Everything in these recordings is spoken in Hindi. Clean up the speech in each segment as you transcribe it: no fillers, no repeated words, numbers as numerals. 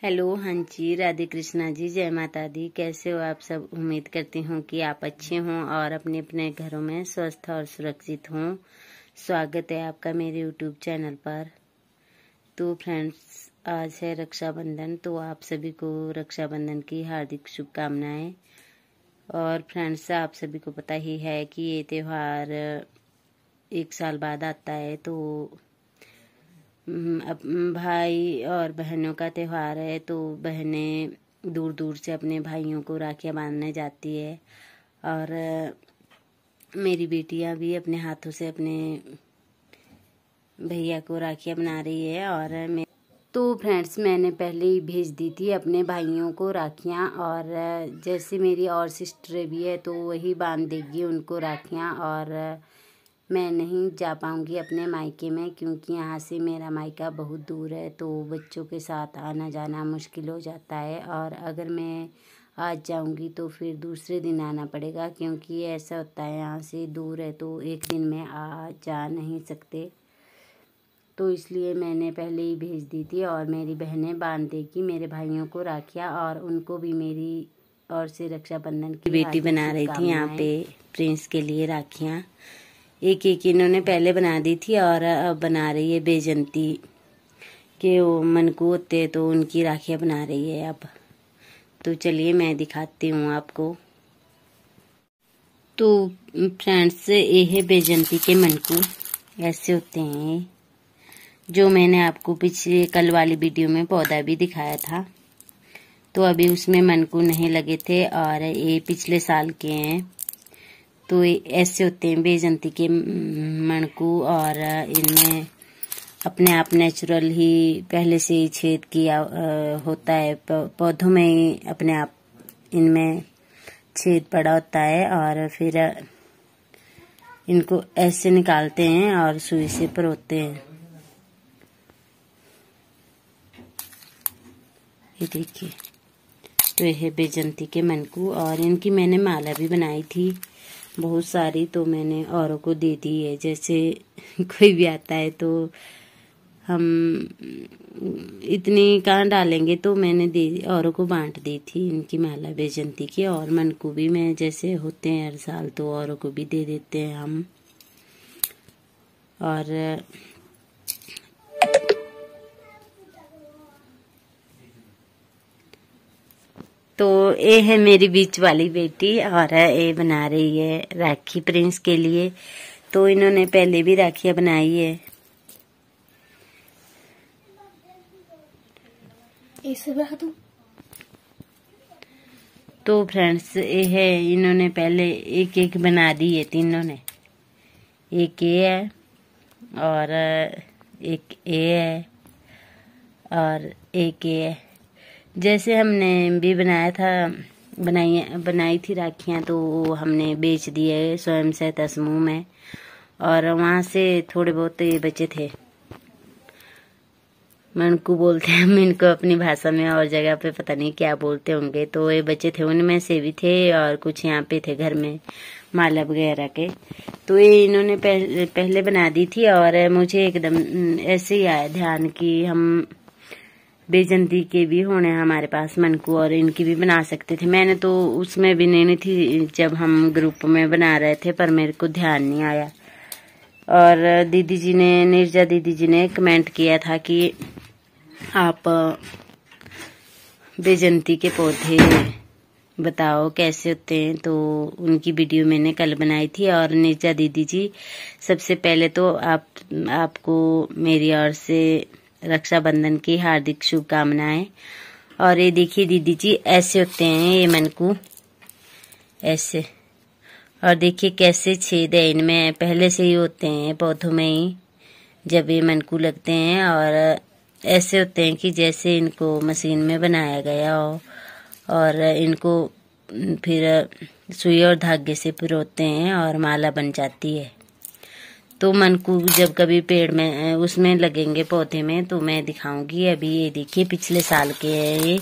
हेलो, हाँ जी, राधे कृष्णा जी, जय माता दी। कैसे हो आप सब? उम्मीद करती हूँ कि आप अच्छे हों और अपने अपने घरों में स्वस्थ और सुरक्षित हों। स्वागत है आपका मेरे यूट्यूब चैनल पर। तो फ्रेंड्स, आज है रक्षाबंधन, तो आप सभी को रक्षाबंधन की हार्दिक शुभकामनाएं। और फ्रेंड्स, आप सभी को पता ही है कि ये त्योहार 1 साल बाद आता है, तो अब भाई और बहनों का त्योहार है, तो बहनें दूर दूर से अपने भाइयों को राखियाँ बांधने जाती है। और मेरी बेटियां भी अपने हाथों से अपने भैया को राखियाँ बना रही है। और तो फ्रेंड्स, मैंने पहले ही भेज दी थी अपने भाइयों को राखियाँ, और जैसे मेरी और सिस्टर भी है तो वही बांध देगी उनको राखियाँ। और मैं नहीं जा पाऊँगी अपने मायके में, क्योंकि यहाँ से मेरा मायका बहुत दूर है, तो बच्चों के साथ आना जाना मुश्किल हो जाता है। और अगर मैं आज जाऊँगी तो फिर दूसरे दिन आना पड़ेगा, क्योंकि ऐसा होता है यहाँ से दूर है तो एक दिन में आ जा नहीं सकते। तो इसलिए मैंने पहले ही भेज दी थी, और मेरी बहनें बांध देगी मेरे भाइयों को राखियाँ, और उनको भी मेरी ओर से रक्षाबंधन की बेटी बना रही थी यहाँ पे प्रिंस के लिए राखियाँ। एक एक इन्होंने पहले बना दी थी, और अब बना रही है बेजंती के वो मनकू होते तो उनकी राखियाँ बना रही है अब। तो चलिए मैं दिखाती हूँ आपको। तो फ्रेंड्स, ये है बेजंती के मनकू, ऐसे होते हैं, जो मैंने आपको पिछले कल वाली वीडियो में पौधा भी दिखाया था। तो अभी उसमें मनकू नहीं लगे थे, और ये पिछले साल के हैं। तो ऐसे होते हैं बेजंती के मणकू, और इनमें अपने आप नेचुरल ही पहले से ही छेद किया होता है, पौधों में ही अपने आप इनमें छेद पड़ा होता है। और फिर इनको ऐसे निकालते हैं और सुई से परोते हैं। ये देखिए, तो यह है बेजंती के मनकू, और इनकी मैंने माला भी बनाई थी बहुत सारी, तो मैंने औरों को दे दी है। जैसे कोई भी आता है तो हम इतनी कहाँ डालेंगे, तो मैंने दे औरों को बांट दी थी इनकी माला बेजंती की। और मनकू भी मैं जैसे होते हैं हर साल तो औरों को भी दे देते हैं हम। और तो ये है मेरी बीच वाली बेटी, और ये बना रही है राखी प्रिंस के लिए। तो इन्होंने पहले भी राखियां बनाई है। तो फ्रेंड्स, ये है, इन्होंने पहले एक एक बना दी है तीनों ने। एक ये है, और एक ये है, और एक ये है। जैसे हमने भी बनाया था, बनाई थी राखियाँ, तो हमने बेच दिए स्वयं सहायता समूह में, और वहाँ से थोड़े बहुत बचे थे। मनकू बोलते हैं हम इनको अपनी भाषा में, और जगह पे पता नहीं क्या बोलते होंगे। तो ये बचे थे, उनमें से भी थे, और कुछ यहाँ पे थे घर में माला वगैरह के। तो ये इन्होंने पहले बना दी थी, और मुझे एकदम ऐसे ही आया ध्यान कि हम बेजंती के भी होने हमारे पास मनकू, और इनकी भी बना सकते थे। मैंने तो उसमें भी नहीं थी जब हम ग्रुप में बना रहे थे, पर मेरे को ध्यान नहीं आया। और दीदी जी ने, निर्जा दीदी जी ने कमेंट किया था कि आप बेजंती के पौधे बताओ कैसे होते हैं। तो उनकी वीडियो मैंने कल बनाई थी। और निर्जा दीदी जी, सबसे पहले तो आपको मेरी ओर से रक्षाबंधन की हार्दिक शुभकामनाएं। और ये देखिए दीदी जी, ऐसे होते हैं ये मनकू, ऐसे। और देखिए कैसे छेद है इनमें, पहले से ही होते हैं पौधों में ही जब ये मनकू लगते हैं। और ऐसे होते हैं कि जैसे इनको मशीन में बनाया गया हो, और इनको फिर सुई और धागे से पिरोते हैं और माला बन जाती है। तो मनकू जब कभी पेड़ में उसमें लगेंगे पौधे में तो मैं दिखाऊंगी। अभी ये देखिए पिछले साल के है ये।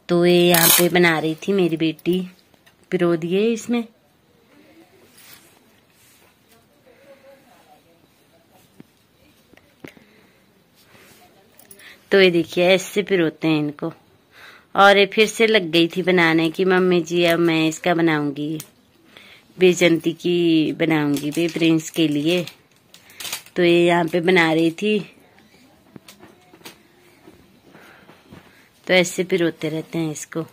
तो ये यहाँ पे बना रही थी मेरी बेटी, पिरो दिए इसमें। तो ये देखिए ऐसे पिरोते हैं इनको। और ये फिर से लग गई थी बनाने की, मम्मी जी अब मैं इसका बनाऊंगी, बेजंती की बनाऊंगी बे प्रिंस के लिए। तो ये यहाँ पे बना रही थी। तो ऐसे पिरोते रहते हैं इसको,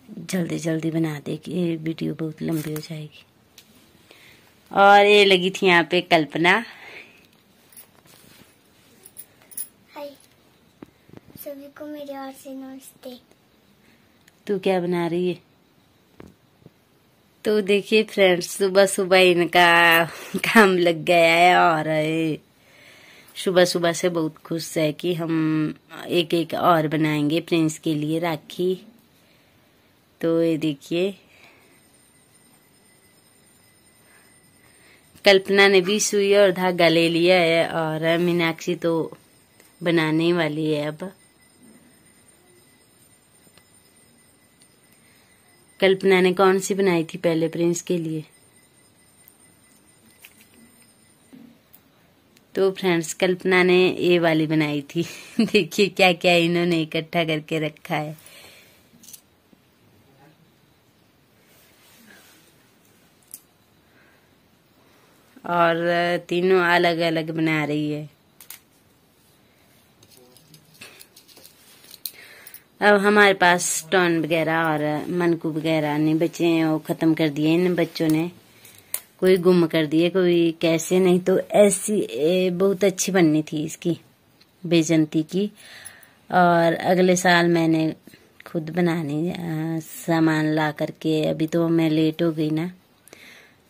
जल्दी जल्दी बना दे कि ये वीडियो बहुत लंबी हो जाएगी। और ये लगी थी यहाँ पे कल्पना। हाय सभी को मेरे ओर से नमस्ते। तू क्या बना रही है? तो देखिए फ्रेंड्स, सुबह सुबह इनका काम लग गया है और सुबह सुबह से बहुत खुश है कि हम एक एक और बनाएंगे प्रिंस के लिए राखी। तो ये देखिए कल्पना ने भी सुई और धागा ले लिया है और मीनाक्षी तो बनाने वाली है। अब कल्पना ने कौन सी बनाई थी पहले प्रिंस के लिए? तो फ्रेंड्स कल्पना ने ये वाली बनाई थी। देखिए क्या क्या इन्होंने इकट्ठा करके रखा है। और तीनों अलग अलग बना रही है। अब हमारे पास स्टोन वगैरह और मनकू वगैरह नहीं बचे हैं, वो खत्म कर दिए इन बच्चों ने। कोई गुम कर दिए, कोई कैसे। नहीं तो ऐसी बहुत अच्छी बननी थी इसकी बेजंती की। और अगले साल मैंने खुद बनानी सामान ला करके। अभी तो मैं लेट हो गई ना,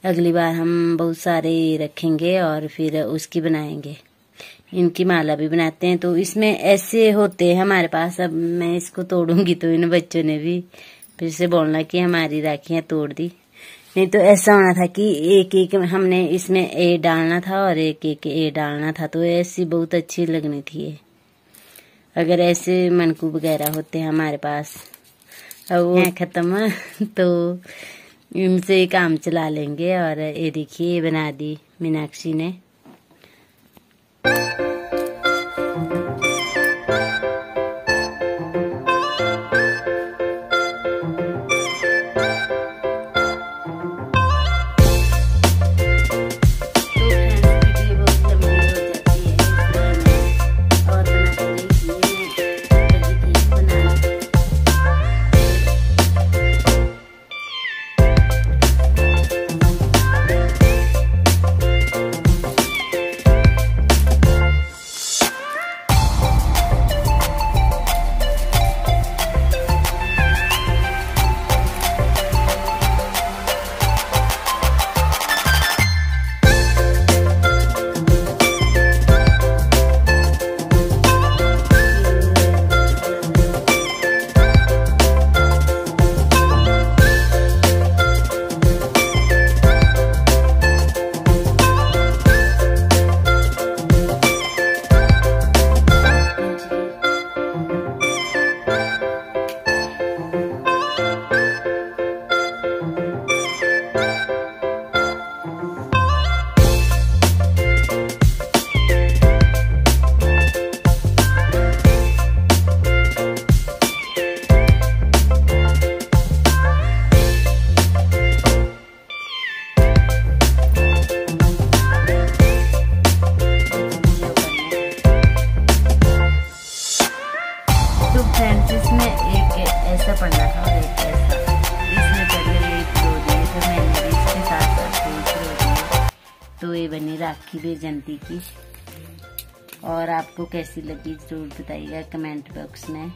अगली बार हम बहुत सारे रखेंगे और फिर उसकी बनाएंगे। इनकी माला भी बनाते हैं। तो इसमें ऐसे होते हैं हमारे पास। अब मैं इसको तोड़ूंगी तो इन बच्चों ने भी फिर से बोलना कि हमारी राखियां तोड़ दी। नहीं तो ऐसा होना था कि एक एक हमने इसमें ए डालना था और एक एक ए डालना था। तो ऐसी बहुत अच्छी लगनी थी ये, अगर ऐसे मनकू वगैरह होते हैं हमारे पास। अब वो खत्म तो इनसे काम चला लेंगे। और ये देखिए बना दी मीनाक्षी ने। तो ये बनी राखी बेजंती की। और आपको कैसी लगी जरूर बताइएगा कमेंट बॉक्स में।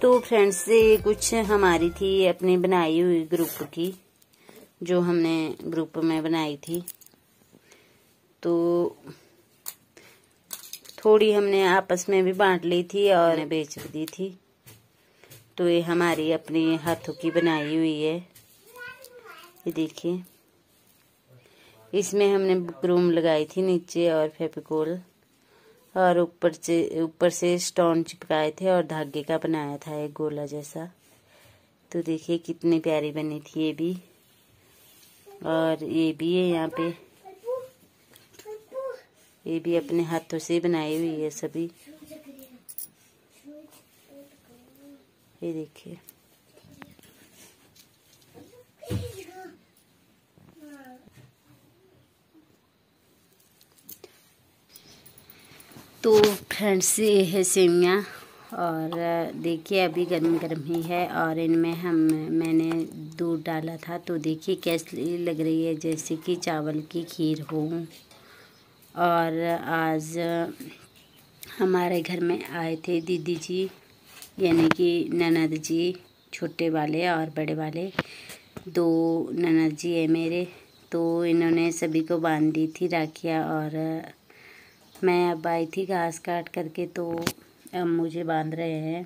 तो फ्रेंड्स ये कुछ हमारी थी अपनी बनाई हुई ग्रुप की, जो हमने ग्रुप में बनाई थी। तो थोड़ी हमने आपस में भी बांट ली थी और बेच दी थी। तो ये हमारी अपनी हाथों की बनाई हुई है। ये देखिए, इसमें हमने बुकरूम लगाई थी नीचे और फेविकोल, और ऊपर से स्टोन चिपकाए थे और धागे का बनाया था एक गोला जैसा। तो देखिए कितनी प्यारी बनी थी ये भी। और ये भी है यहाँ पे, ये भी अपने हाथों से बनाई हुई है सभी। ये देखिए। तो फ्रेंड्स ये है सेवियाँ, और देखिए अभी गर्म गर्म ही है, और इनमें मैंने दूध डाला था। तो देखिए कैसी लग रही है, जैसे कि चावल की खीर हो। और आज हमारे घर में आए थे दीदी जी, यानी कि ननद जी, छोटे वाले और बड़े वाले, 2 ननद जी है मेरे। तो इन्होंने सभी को बांध दी थी राखियाँ, और मैं अब आई थी घास काट करके, तो अब मुझे बांध रहे हैं।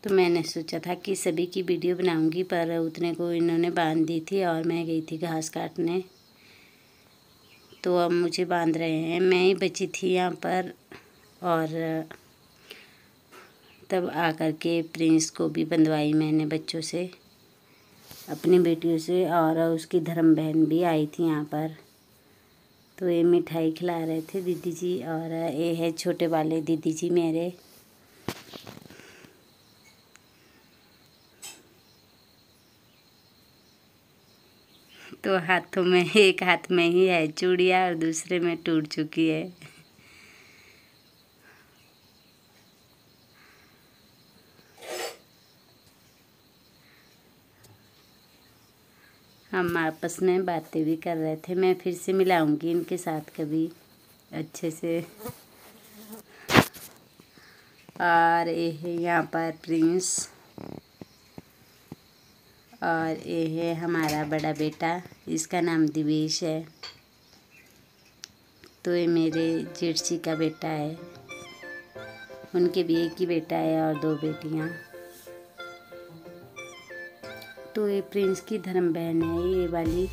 तो मैंने सोचा था कि सभी की वीडियो बनाऊंगी, पर उतने को इन्होंने बांध दी थी और मैं गई थी घास काटने। तो अब मुझे बांध रहे हैं, मैं ही बची थी यहाँ पर। और तब आकर के प्रिंस को भी बंधवाई मैंने बच्चों से, अपनी बेटियों से, और उसकी धर्म बहन भी आई थी यहाँ पर। तो ये मिठाई खिला रहे थे दीदी जी, और ये है छोटे वाले दीदी जी मेरे। तो हाथों में, एक हाथ में ही है चूड़ियाँ और दूसरे में टूट चुकी है। हम आपस में बातें भी कर रहे थे। मैं फिर से मिलाऊंगी इनके साथ कभी अच्छे से। और ये है यहाँ पर प्रिंस, और ये है हमारा बड़ा बेटा, इसका नाम दिवेश है। तो ये मेरे जेठसी का बेटा है, उनके भी एक ही बेटा है और 2 बेटियाँ। तो ये प्रिंस की धर्म बहन है ये वाली,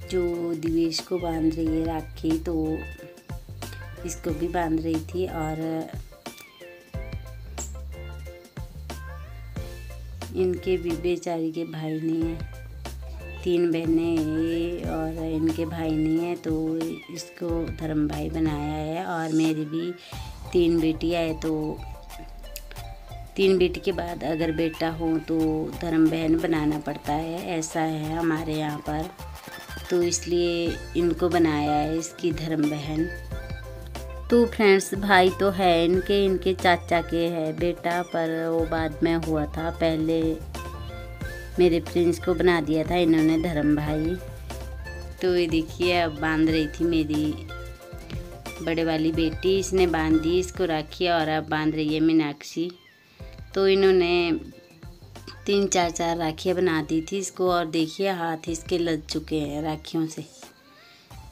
जो दिवेश को बांध रही है राखी। तो इसको भी बांध रही थी, और इनके भी बेचारी के भाई नहीं है, 3 बहनें हैं और इनके भाई नहीं है, तो इसको धर्म भाई बनाया है। और मेरी भी 3 बेटियाँ है, तो 3 बेटी के बाद अगर बेटा हो तो धर्म बहन बनाना पड़ता है, ऐसा है हमारे यहाँ पर। तो इसलिए इनको बनाया है इसकी धर्म बहन। तो फ्रेंड्स भाई तो है इनके चाचा के है बेटा, पर वो बाद में हुआ था। पहले मेरे प्रिंस को बना दिया था इन्होंने धर्म भाई। तो ये देखिए अब बांध रही थी मेरी बड़े वाली बेटी, इसने बांध दी इसको राखी, और अब बांध रही है मीनाक्षी। तो इन्होंने 3-4 राखियाँ बना दी थी इसको, और देखिए हाथ इसके लग चुके हैं राखियों से।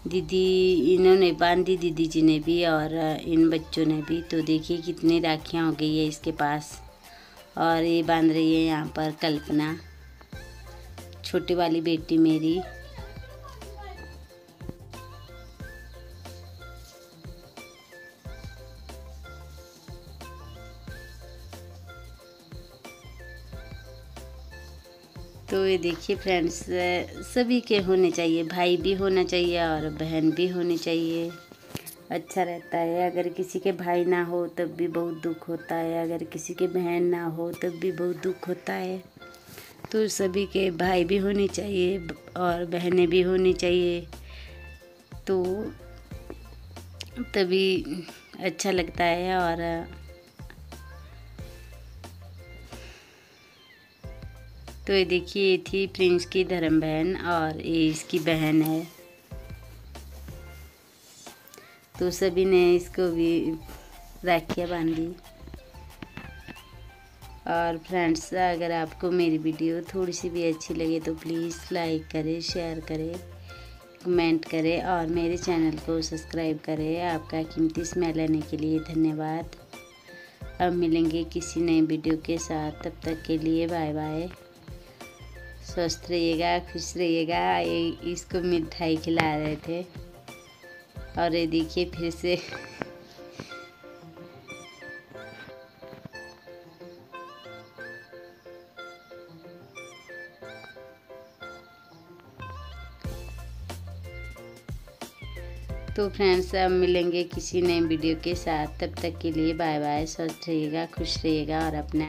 दीदी इन्होंने बांधी, दीदी जी ने भी और इन बच्चों ने भी। तो देखिए कितनी राखियाँ हो गई है इसके पास। और ये बांध रही है यहाँ पर कल्पना, छोटी वाली बेटी मेरी। तो ये देखिए फ्रेंड्स, सभी के होने चाहिए, भाई भी होना चाहिए और बहन भी होनी चाहिए, अच्छा रहता है। अगर किसी के भाई ना हो तब भी बहुत दुख होता है, अगर किसी के बहन ना हो तब भी बहुत दुख होता है। तो सभी के भाई भी होने चाहिए और बहनें भी होनी चाहिए, तो तभी अच्छा लगता है। और तो ये देखिए ये थी प्रिंस की धर्म बहन और ये इसकी बहन है। तो सभी ने इसको भी राखियाँ बांधी। और फ्रेंड्स, अगर आपको मेरी वीडियो थोड़ी सी भी अच्छी लगे तो प्लीज़ लाइक करें, शेयर करें, कमेंट करें और मेरे चैनल को सब्सक्राइब करें। आपका कीमती समय लेने के लिए धन्यवाद। अब मिलेंगे किसी नए वीडियो के साथ, तब तक के लिए बाय बाय। स्वस्थ रहिएगा, खुश रहिएगा। इसको मिठाई खिला रहे थे। और ये देखिए फिर से तो फ्रेंड्स अब मिलेंगे किसी नए वीडियो के साथ। तब तक के लिए बाय बाय। स्वस्थ रहिएगा, खुश रहिएगा और अपना